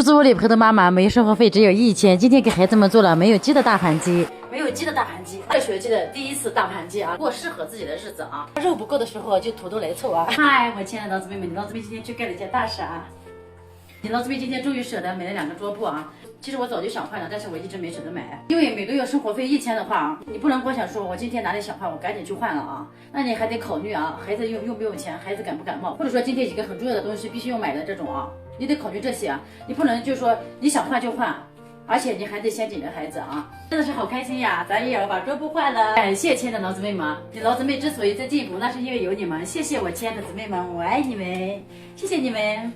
出租屋里陪的妈妈每月生活费只有1000，今天给孩子们做了没有鸡的大盘鸡。没有鸡的大盘鸡，这学期的第一次大盘鸡啊，过适合自己的日子啊。肉不够的时候就土豆来凑啊。嗨，我亲爱的老姊妹们，你老姊妹今天去干了一件大事啊！你老姊妹今天终于舍得买了2个桌布啊。其实我早就想换了，但是我一直没舍得买，因为每个月生活费1000的话，你不能光想说我今天哪里想换，我赶紧去换了啊。那你还得考虑啊，孩子用不用钱，孩子感不感冒，或者说今天几个很重要的东西必须要买的这种啊，你得考虑这些啊，你不能就说你想换就换。而且你还得先紧着孩子啊，真的是好开心呀！咱也要把桌布换了，感谢亲爱的老姊妹们，你老姊妹之所以在进步，那是因为有你们，谢谢我亲爱的姊妹们，我爱你们，谢谢你们。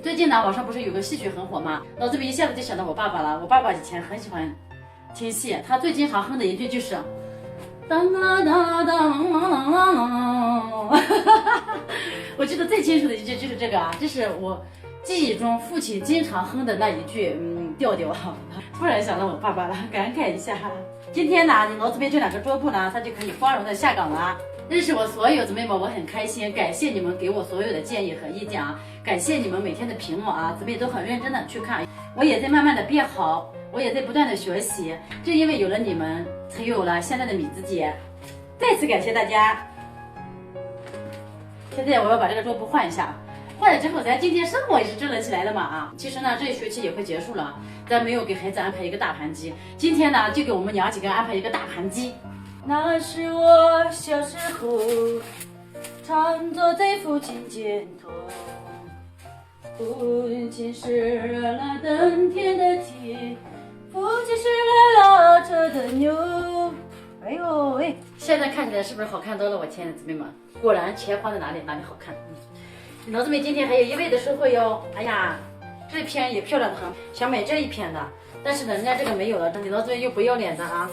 最近呢，网上不是有个戏曲很火吗？老姊妹一下子就想到我爸爸了。我爸爸以前很喜欢听戏，他最经常哼的一句就是当当当当，我记得最清楚的一句就是这个啊，这是我记忆中父亲经常哼的那一句调调哈。突然想到我爸爸了，感慨一下。今天呢，你老姊妹这2个桌布呢，它就可以光荣的下岗了。认识我所有姊妹们，我很开心，感谢你们给我所有的建议和意见啊，感谢你们每天的评论啊，姊妹都很认真的去看，我也在慢慢的变好，我也在不断的学习，正因为有了你们，才有了现在的米子姐，再次感谢大家。现在我要把这个桌布换一下，换了之后，咱今天生活也是正了起来了嘛啊！其实呢，这一学期也快结束了，咱没有给孩子安排一个大盘鸡，今天呢，就给我们娘几个安排一个大盘鸡。那是我小时候，常坐在父亲肩头，父亲是了登天的铁，父亲是了拉车的牛。哎呦喂，现在看起来是不是好看多了？我亲爱的姊妹们，果然钱花在哪里，哪里好看。你老姊妹今天还有1位的收获哟！哎呀，这篇也漂亮的很，想买这一篇的，但是呢，人家这个没有了，你老姊妹又不要脸的啊！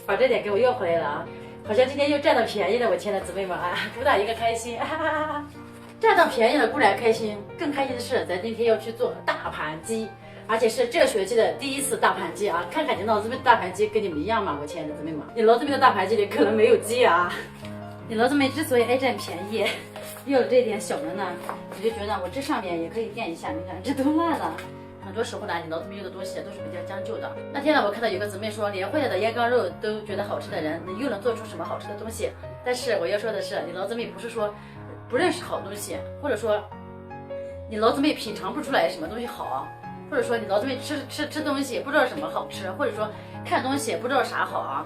把这点给我要回来了啊！好像今天又占到便宜了，我亲爱的姊妹们啊，主打一个开心，哈哈哈哈！占到便宜了固然开心，更开心的是咱今天要去做大盘鸡，而且是这学期的第一次大盘鸡啊！看看你老姊妹的大盘鸡跟你们一样吗？我亲爱的姊妹们，你老姊妹的大盘鸡里可能没有鸡啊！你老姊妹之所以爱占便宜，要了这点小的呢，我就觉得我这上面也可以垫一下，你看这都烂了。很多时候呢，你老姊妹用的东西都是比较将就的。那天呢，我看到有个姊妹说，连坏了的烟缸肉都觉得好吃的人，你又能做出什么好吃的东西？但是我要说的是，你老姊妹不是说不认识好东西，或者说你老姊妹品尝不出来什么东西好，或者说你老姊妹吃东西不知道什么好吃，或者说看东西不知道啥好啊。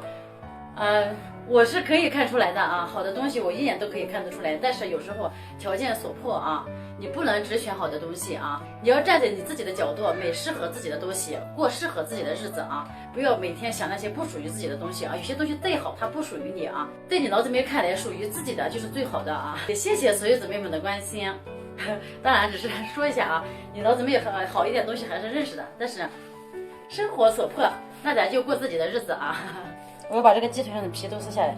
我是可以看出来的啊，好的东西我一眼都可以看得出来，但是有时候条件所迫啊，你不能只选好的东西啊，你要站在你自己的角度，买适合自己的东西，过适合自己的日子啊，不要每天想那些不属于自己的东西啊，有些东西再好它不属于你啊，在你老姊妹看来属于自己的就是最好的啊，也谢谢所有姊妹们的关心，当然只是说一下啊，你老姊妹好一点东西还是认识的，但是生活所迫，那咱就过自己的日子啊。我要把这个鸡腿上的皮都撕下来。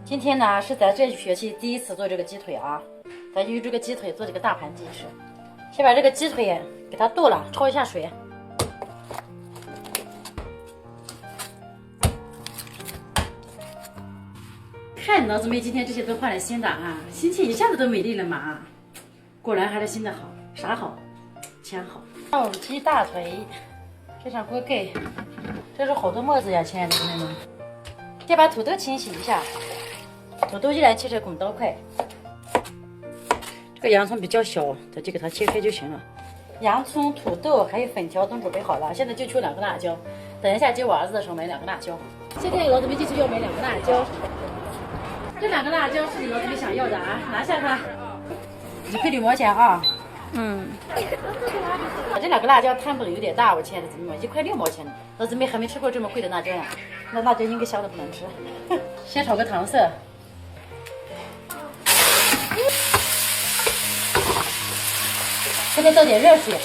今天呢是咱这学期第一次做这个鸡腿啊，咱就用这个鸡腿做这个大盘鸡吃。先把这个鸡腿给它剁了，焯一下水。看你老姊妹今天这些都换了新的啊，心情一下子都美丽了嘛。果然还是新的好，啥好？钱好。烧鸡大腿，盖上锅盖。这是好多沫子呀，亲爱的姊妹们。先把土豆清洗一下，土豆依然切成滚刀块。这个洋葱比较小，咱就给它切开就行了。洋葱、土豆还有粉条都准备好了，现在就缺2个辣椒。等一下接我儿子的时候买2个辣椒。现在老姊妹就是要买2个辣椒，这2个辣椒是你老姊妹想要的啊，拿下它，1块6毛钱啊。这2个辣椒摊本有点大，我亲爱的姊妹们，1块6毛钱的。老姊妹还没吃过这么贵的辣椒呀，那辣椒应该香的不能吃。先炒个糖色，现在倒点热水。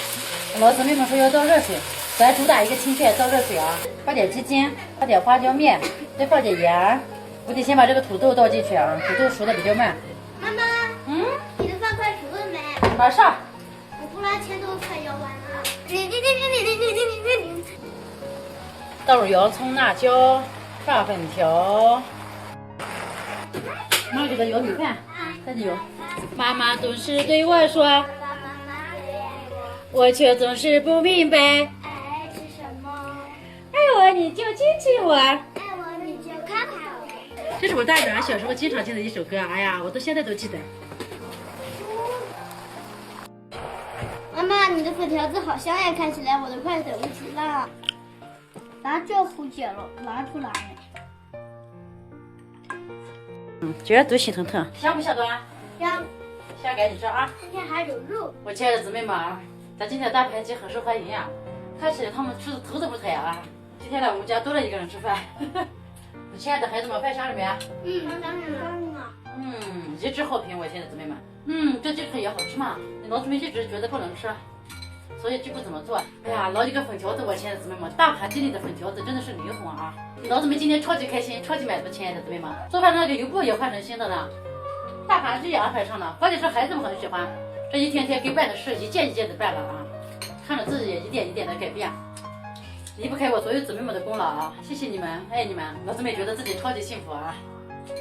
老姊妹们说要倒热水，咱主打一个清脆，倒热水啊。放点鸡精，放点花椒面，再放点盐。我得先把这个土豆倒进去啊，土豆熟的比较慢。妈妈，你的饭快熟了没？马上。我不然钱都快要完了。倒入洋葱、辣椒、大粉条。妈给他舀米饭，再舀。妈妈总是对我说，我却总是不明白。爱是什么？爱我你就亲亲我。爱我你就看看我。这是我大女儿小时候经常听的一首歌，哎呀，我到现在都记得。妈妈，你的粉条子好香呀，看起来我都快等不及了。拿这壶解了，拿出来。觉得都心疼疼。香不香端？香，香赶紧吃啊！今天还有肉。我亲爱的姊妹们，咱今天的大盘鸡很受欢迎呀，看起来他们吃的头都不抬啊。今天来我们家多了一个人吃饭。我亲爱的孩子们，饭香了没？当然了。一致好评，我亲爱的姊妹们。这鸡腿也好吃嘛，老姊妹一直觉得不能吃，所以就不怎么做。哎呀，捞一个粉条子，我亲爱的姊妹们，大盘鸡里的粉条子真的是灵魂啊！老姊妹今天超级开心，超级满足，亲爱的姊妹们。做饭那个油布也换成新的了，大盘鸡也安排上了，关键是孩子们很喜欢。这一天天该办的事一件一件的办了啊，看着自己也一点一点的改变，离不开我所有姊妹们的功劳啊！谢谢你们，爱你们，老姊妹觉得自己超级幸福啊！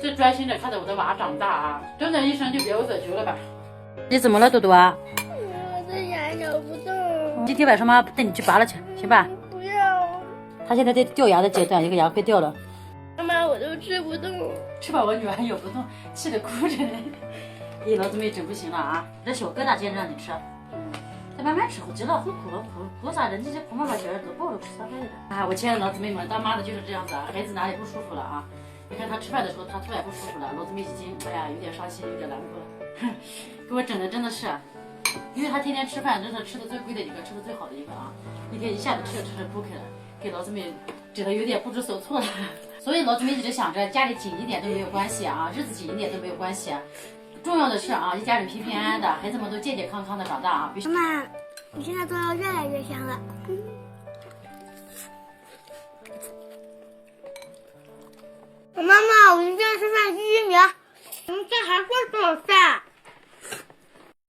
就专心的看着我的娃长大啊，真的一生就别无所求了吧？你怎么了，多多啊？我的牙咬不动。今天晚上妈带你去拔了去，行吧？不要。他现在在掉牙的阶段，一个牙快掉了。妈妈，我都吃不动。吃吧，我女儿咬不动，气得哭着呢。咦，老姊妹真不行了啊！这小疙瘩接着让你吃，再慢慢吃，好极了，好苦了，苦啥的？你这苦妈妈小儿子抱着吃啥饭的？啊，我亲爱的老姊妹们，当妈的就是这样子啊，孩子哪里不舒服了啊？你看他吃饭的时候，他突然不舒服了，老姊妹已经哎呀有点伤心，有点难过了，给我整的真的是，因为他天天吃饭，真是吃的最贵的一个，吃的最好的一个啊，那天一下子吃着铺开了，给老姊妹整的有点不知所措了。所以老姊妹一直想着家里紧一点都没有关系啊，日子紧一点都没有关系，重要的是啊，一家人平平安安的，孩子们都健健康康的长大啊。妈妈，你现在做的越来越香了。妈妈，我们今天吃饭第1名。我们这还会做饭。